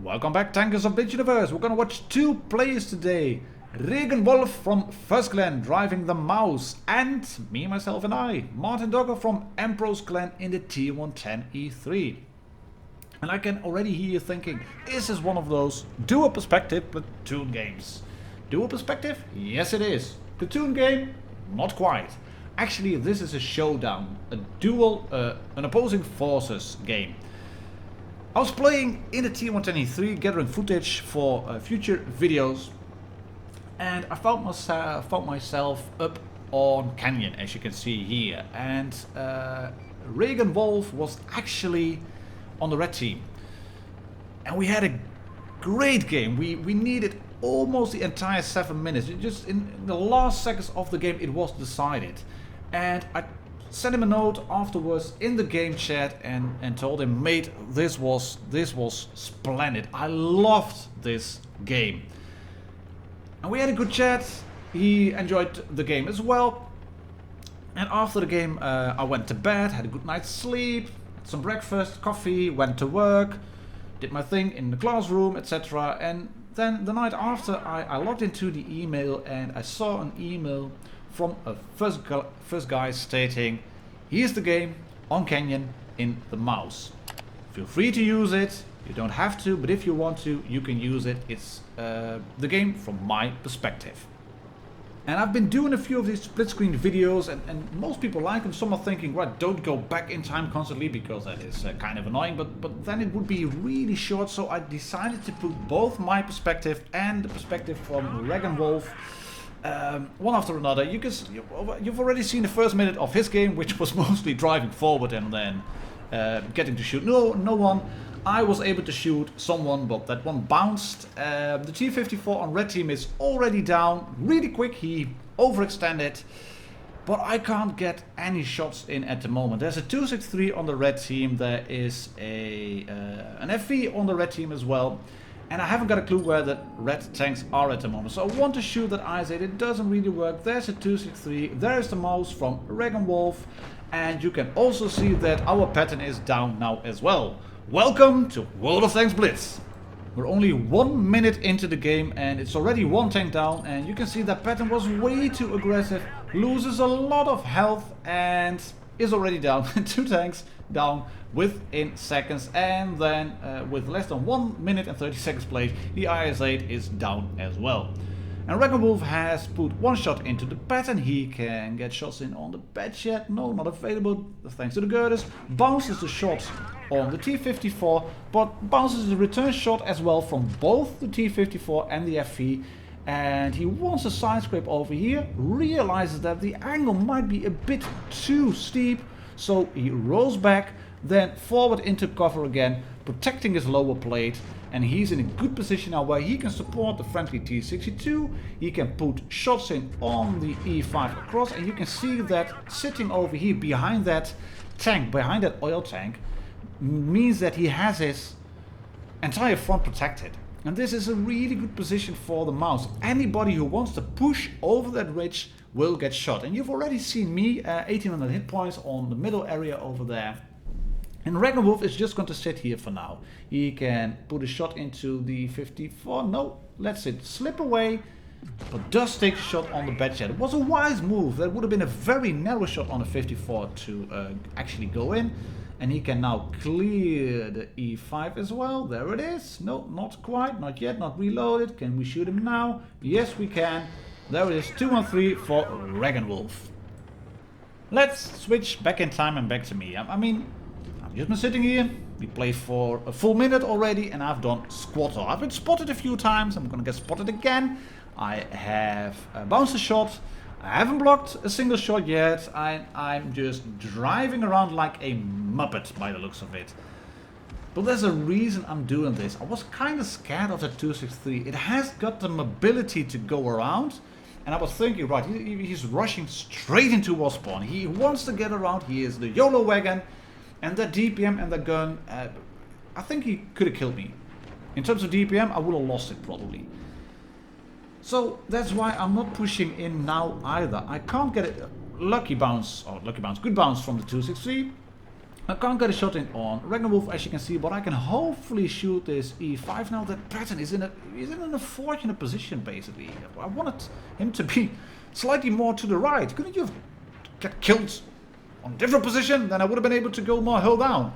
Welcome back, tankers of Blitz Universe. We're gonna watch two players today. Regan Wolf from First Clan driving the mouse, and me, myself and I, Martindogger from Emperor's Clan in the T110E3. And I can already hear you thinking, this is one of those dual perspective platoon games. Dual perspective? Yes it is. Platoon game? Not quite. Actually, this is a showdown, a dual, an opposing forces game. I was playing in the T110E3, gathering footage for future videos, and I found myself up on Canyon, as you can see here. And Regan Wolf was actually on the red team, and we had a great game. We needed almost the entire 7 minutes. Just in the last seconds of the game, it was decided. And I sent him a note afterwards in the game chat and told him, mate, this was splendid. I loved this game. And we had a good chat. He enjoyed the game as well. And after the game, I went to bed, had a good night's sleep, had some breakfast, coffee, went to work, did my thing in the classroom, etc. And then the night after, I logged into the email and I saw an email from a first guy stating, here's the game on Canyon in the mouse. Feel free to use it. You don't have to, but if you want to, you can use it. It's the game from my perspective. And I've been doing a few of these split screen videos, and most people like them. Some are thinking, right, don't go back in time constantly, because that is kind of annoying, but then it would be really short. So I decided to put both my perspective and the perspective from Regan Wolf one after another. You've already seen the first minute of his game, which was mostly driving forward and then getting to shoot no one. I was able to shoot someone, but that one bounced. The T-54 on red team is already down really quick. He overextended, but I can't get any shots in at the moment. There's a 263 on the red team. There is an FV on the red team as well. And I haven't got a clue where the red tanks are at the moment. So I want to shoot that IS-8. It doesn't really work. There's a 263. There's the mouse from Regan Wolf. And you can also see that our pattern is down now as well. Welcome to World of Tanks Blitz. We're only 1 minute into the game and it's already one tank down. And you can see that pattern was way too aggressive. Loses a lot of health and is already down. 2 tanks down within seconds, and then with less than 1 minute and 30 seconds played, the IS-8 is down as well. And Regan Wolf has put one shot into the pattern. He can get shots in on the bed yet. No, not available thanks to the girders. Bounces the shot on the T-54, but bounces the return shot as well from both the T-54 and the FV. And he wants a side scrape over here, realizes that the angle might be a bit too steep, so he rolls back, then forward into cover again, protecting his lower plate, and he's in a good position now where he can support the friendly T-62. He can put shots in on the E5 across, and you can see that sitting over here behind that tank, behind that oil tank, means that he has his entire front protected. And this is a really good position for the mouse. Anybody who wants to push over that ridge will get shot. And you've already seen me, 1800 hit points on the middle area over there. And Regan Wolf is just going to sit here for now. He can put a shot into the 54. No, lets it slip away, but does take a shot on the bedjet. It was a wise move. That would have been a very narrow shot on the 54 to actually go in. And he can now clear the E5 as well. There it is. No, not quite, not yet, not reloaded. Can we shoot him now? Yes, we can. There it is, 213 for Regan Wolf. Let's switch back in time and back to me. I mean, I've just been sitting here. We played for a full minute already and I've done squatter. I've been spotted a few times. I'm gonna get spotted again. I have bounced a shot. I haven't blocked a single shot yet. I'm just driving around like a muppet by the looks of it. But there's a reason I'm doing this. I was kind of scared of the 263. It has got the mobility to go around. And I was thinking, right, he's rushing straight into war spawn. He wants to get around. He is the YOLO wagon. And that DPM and that gun, I think he could have killed me. In terms of DPM, I would have lost it probably. So that's why I'm not pushing in now either. I can't get a good bounce from the 263. I can't get a shot in on Ragnarwolf, as you can see, but I can hopefully shoot this E5 now. That Patton is in an unfortunate position, basically. I wanted him to be slightly more to the right. Couldn't you have get killed on a different position? Then I would have been able to go more hull down.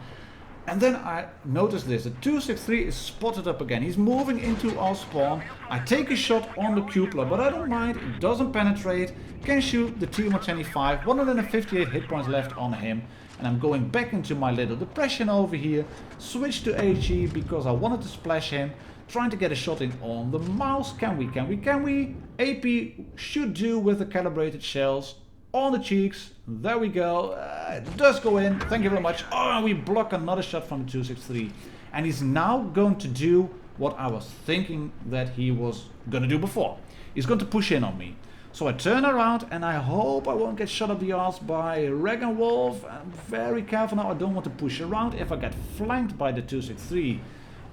And then I noticed this. The 263 is spotted up again. He's moving into our spawn. I take a shot on the cupola, but I don't mind. It doesn't penetrate. Can shoot the T110E3. 158 hit points left on him. And I'm going back into my little depression over here. Switch to HE because I wanted to splash him. Trying to get a shot in on the mouse. Can we? AP should do with the calibrated shells. On the cheeks. There we go. It does go in. Thank you very much. Oh, we block another shot from the 263. And he's now going to do what I was thinking that he was going to do before. He's going to push in on me. So I turn around and I hope I won't get shot up the arse by Ragnarwolf. I'm very careful now. I don't want to push around. If I get flanked by the 263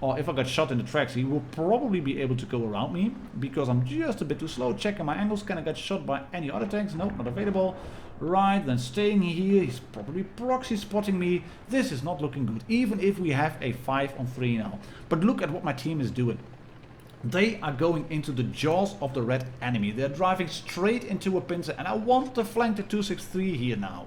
or if I got shot in the tracks, he will probably be able to go around me because I'm just a bit too slow. Checking my angles. Can I get shot by any other tanks? Nope, not available. Right, then staying here. He's probably proxy spotting me. This is not looking good, even if we have a 5-on-3 now. But look at what my team is doing. They are going into the jaws of the red enemy. They're driving straight into a pincer, and I want to flank the 263 here now.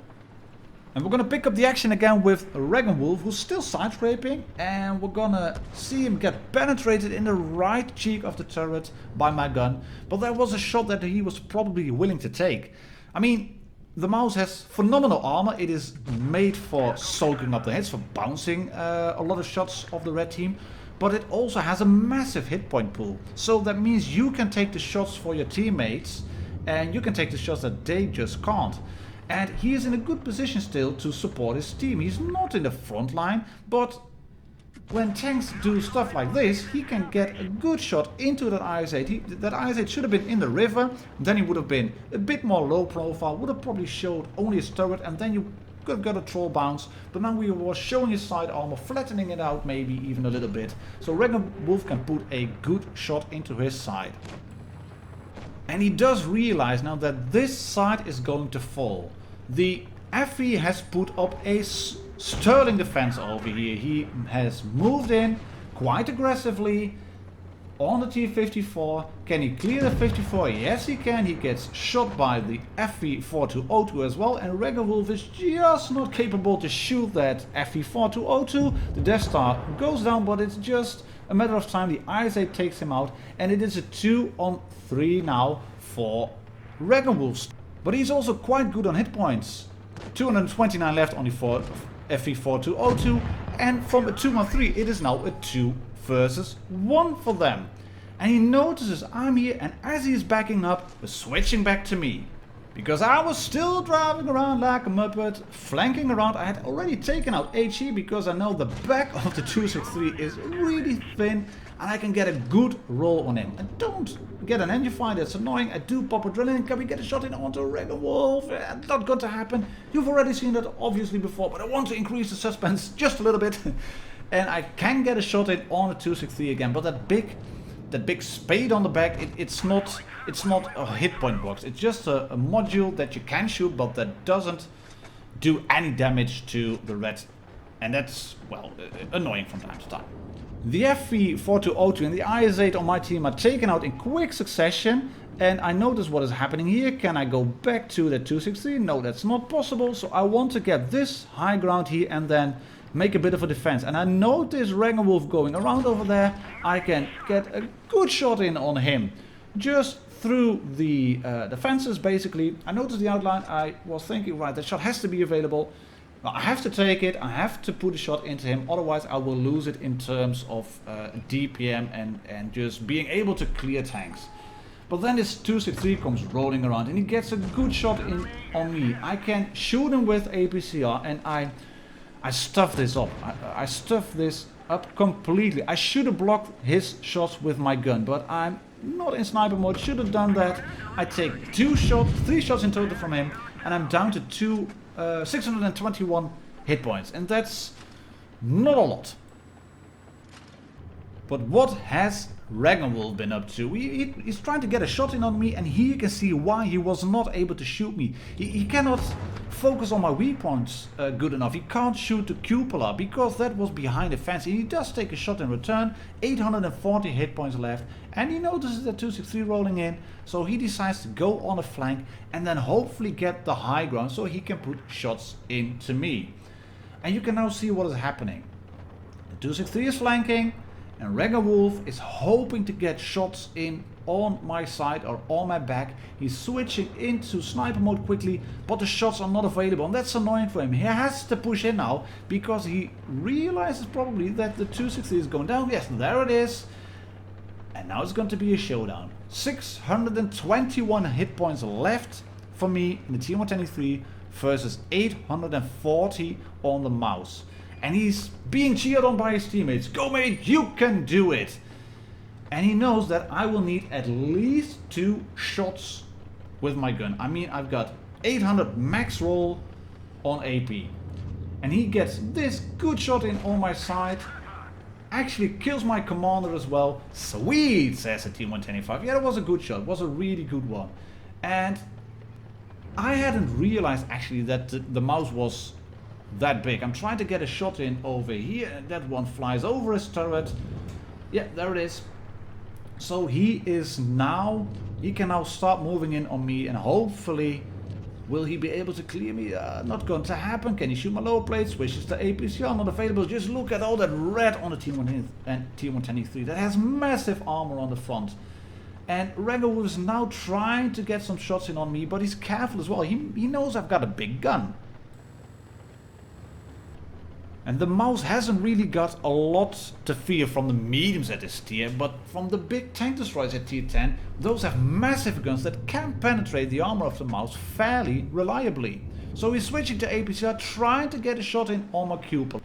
And we're gonna pick up the action again with Ragnarwolf, who's still side scraping, and we're gonna see him get penetrated in the right cheek of the turret by my gun. But that was a shot that he was probably willing to take. I mean, the mouse has phenomenal armor. It is made for soaking up the hits, for bouncing a lot of shots of the red team. But it also has a massive hit point pool. So that means you can take the shots for your teammates, and you can take the shots that they just can't. And he is in a good position still to support his team. He's not in the front line, but when tanks do stuff like this, he can get a good shot into that IS-8. That IS-8 should have been in the river, then he would have been a bit more low profile, would have probably showed only his turret, and then you could have got a troll bounce. But now we were showing his side armor, flattening it out maybe even a little bit. So Ragnarwolf can put a good shot into his side. And he does realize now that this side is going to fall. The FE has put up a sterling defense over here. He has moved in quite aggressively on the T-54. Can he clear the 54? Yes, he can. He gets shot by the FE-4202 as well. And Ragnarwolf is just not capable to shoot that FE-4202. The Death Star goes down, but it's just a matter of time. The IS-8 takes him out, and it is a 2-on-3 now for Ragnarwolf. But he's also quite good on hit points. 229 left on the FE-4202, and from a 2-on-3 it is now a 2 versus 1 for them. And he notices I'm here, and as he's backing up, switching back to me. Because I was still driving around like a muppet, flanking around. I had already taken out HE because I know the back of the 263 is really thin, and I can get a good roll on him. I don't get an engine fire, that's annoying. I do pop adrenaline. Can we get a shot in onto Ragnarwolf? Not going to happen. You've already seen that obviously before, but I want to increase the suspense just a little bit. And I can get a shot in on the 263 again, but that big spade on the back, it's not a hit point box. It's just a module that you can shoot, but that doesn't do any damage to the red. And that's, well, annoying from time to time. The FE-4202 and the IS-8 on my team are taken out in quick succession. And I notice what is happening here. Can I go back to the 263? No, that's not possible. So I want to get this high ground here and then make a bit of a defense. And I notice Ragnarwolf going around over there. I can get a good shot in on him. Just through the fences, basically. I noticed the outline. I was thinking, right, that shot has to be available. Well, I have to take it. I have to put a shot into him. Otherwise, I will lose it in terms of DPM and just being able to clear tanks. But then this 263 comes rolling around and he gets a good shot in on me. I can shoot him with APCR, and I stuff this up. I stuff this up completely. I should have blocked his shots with my gun, but I'm not in sniper mode. Should have done that. I take 3 shots in total from him, and I'm down to 621 hit points, and that's not a lot. But what has Ragnarwolf been up to? He's trying to get a shot in on me, and here you can see why he was not able to shoot me. He cannot focus on my weak points good enough. He can't shoot the cupola because that was behind the fence. He does take a shot in return, 840 hit points left, and he notices that 263 rolling in, so he decides to go on a flank and then hopefully get the high ground so he can put shots into me. And you can now see what is happening. The 263 is flanking, and Wolf is hoping to get shots in on my side or on my back. He's switching into sniper mode quickly, but the shots are not available, and that's annoying for him. He has to push in now because he realizes probably that the 263 is going down. Yes, there it is. And now it's going to be a showdown. 621 hit points left for me in the T110E3 versus 840 on the mouse. And he's being cheered on by his teammates. Go mate, you can do it! And he knows that I will need at least 2 shots with my gun. I mean, I've got 800 max roll on AP. And he gets this good shot in on my side. Actually kills my commander as well. Sweet, says the T110E5. Yeah, that was a good shot. It was a really good one. And I hadn't realized actually that the mouse was that big. I'm trying to get a shot in over here, and that one flies over his turret. Yeah, there it is. So he can now start moving in on me, and hopefully will he be able to clear me? Not going to happen. Can he shoot my lower plate? Switches to APCR, not available. Just look at all that red on the T110 and T110E3. That has massive armor on the front. And Wolf is now trying to get some shots in on me, but he's careful as well. He knows I've got a big gun. And the mouse hasn't really got a lot to fear from the mediums at this tier, but from the big tank destroyers at tier 10, those have massive guns that can penetrate the armor of the mouse fairly reliably. So he's switching to APCR, trying to get a shot in on my cupola.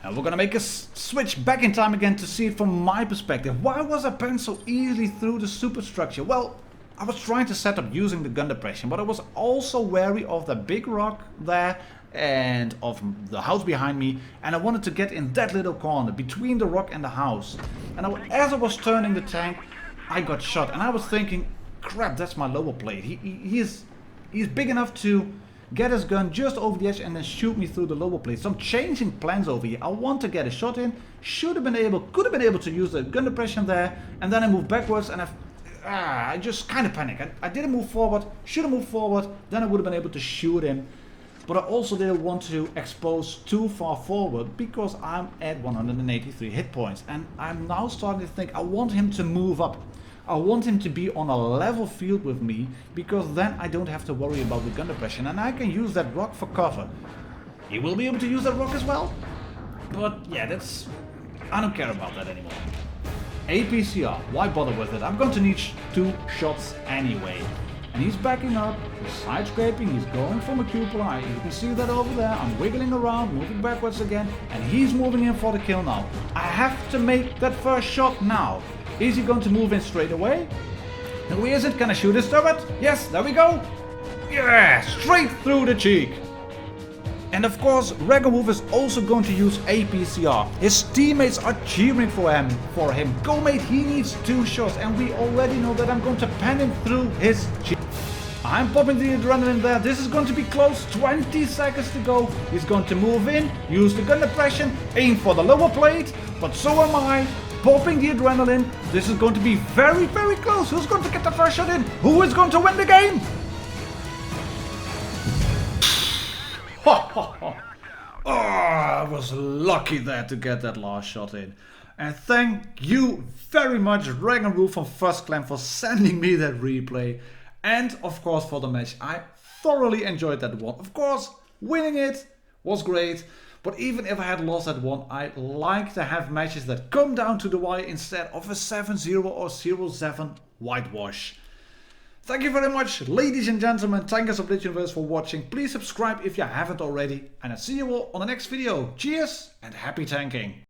And we're gonna make a switch back in time again to see it from my perspective. Why was I burned so easily through the superstructure? Well, I was trying to set up using the gun depression, but I was also wary of the big rock there and of the house behind me, and I wanted to get in that little corner between the rock and the house. And as I was turning the tank, I got shot, and I was thinking, crap, that's my lower plate. He's big enough to get his gun just over the edge and then shoot me through the lower plate. So I'm changing plans over here. I want to get a shot in, could have been able to use the gun depression there, and then I moved backwards, and I just kind of panicked. I didn't move forward, should have moved forward, then I would have been able to shoot him. But I also didn't want to expose too far forward because I'm at 183 hit points. And I'm now starting to think I want him to move up. I want him to be on a level field with me, because then I don't have to worry about the gun depression and I can use that rock for cover. He will be able to use that rock as well. But yeah, I don't care about that anymore. APCR, why bother with it? I'm going to need 2 shots anyway. And he's backing up, he's side scraping, he's going from a cupola. You can see that over there. I'm wiggling around, moving backwards again, and he's moving in for the kill now. I have to make that first shot now. Is he going to move in straight away? No, he isn't. Can I shoot his turret? Yes, there we go. Yeah, straight through the cheek. And of course, Wolf is also going to use APCR. His teammates are cheering for him. Go mate, he needs 2 shots, and we already know that I'm going to pan him through his cheek. I'm popping the adrenaline there. This is going to be close. 20 seconds to go. He's going to move in, use the gun depression, aim for the lower plate, but so am I. Popping the adrenaline. This is going to be very, very close. Who's going to get the first shot in? Who is going to win the game? Oh, I was lucky there to get that last shot in. And thank you very much, Wolf from First Clan, for sending me that replay. And of course for the match. I thoroughly enjoyed that one. Of course, winning it was great. But even if I had lost that one, I like to have matches that come down to the wire instead of a 7-0 or 0-7 whitewash. Thank you very much, ladies and gentlemen. Thank you so much for watching. Please subscribe if you haven't already. And I'll see you all on the next video. Cheers and happy tanking.